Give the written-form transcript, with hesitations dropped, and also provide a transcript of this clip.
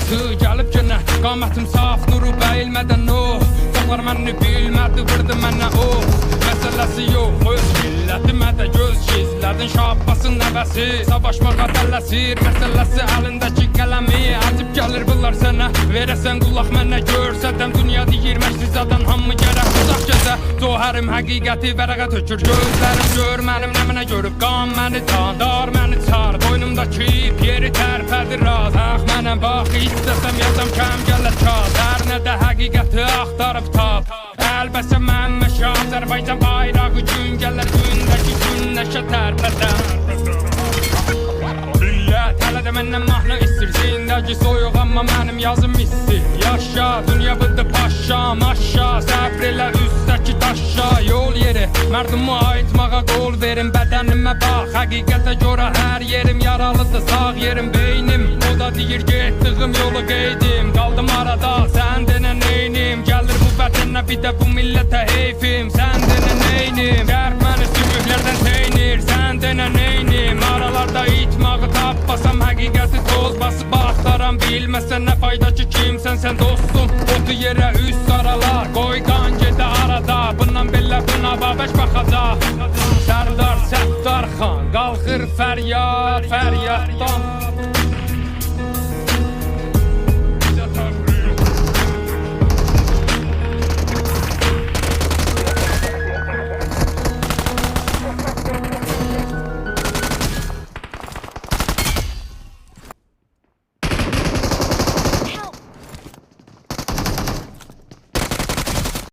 vaxtı gəlib yenə. Qamətim saf, nuru bəyilmədən o. Çoxlar məni bilmədi, vurdu mənə o. Məsələsi yox, öz millətime də göz gizlədin. Şabbasın nəvəsi, savaşmağa tələsir. Məsələsi əlindəki qələmi, acib gəlir bunlar sənə. Verəsən qulaq mənə, görsədəm dünya deyir məşrizadan hamı gərək uzaq gəzə. Zohərim həqiqəti vərəqə tökür, gözlərim gör mənim nəminə görüb. Qan məni dar məni çar, boynumdakı ip yeri tərpədir raz. Ax mənəm bax, istəsəm yazam kəm gələr kaz. Hər nədə həqiqəti axtarıb tap. Əlbəsə mən məşə Azərbaycan bayrağı gün gələr, gündəki gün nəşə tərpədər. Millət hələ də məndən mahnı istir, zindəki soyuq amma mənim yazım istir. Yaşa, dünya bıdı paşa, maşa, səbr elə üstdəki daşa. Yol yeri, mərdummu aytmağa qol verin, bədənimə bax. Həqiqətə görə hər yerim yaralıdır, sağ yerim beynim. O da deyir getdiyim yolu qeydim, qaldım arada, sən denə neynim. Gəlir bu vətənə bir də bu millətə heyfim, sən denə neynim. Qərb məni sümüklərdən teynir, sən denə neynim. Aralarda itmağı tapmasam, həqiqəti toz basıb axtaram. Bilməsən nə fayda ki kimsən sən dostum, otu yerə üst aralar. Qoy qan gedə arada, bundan belə buna babəş baxacaq. Sərdar Səttar xan qalxır fəryad, fəryaddan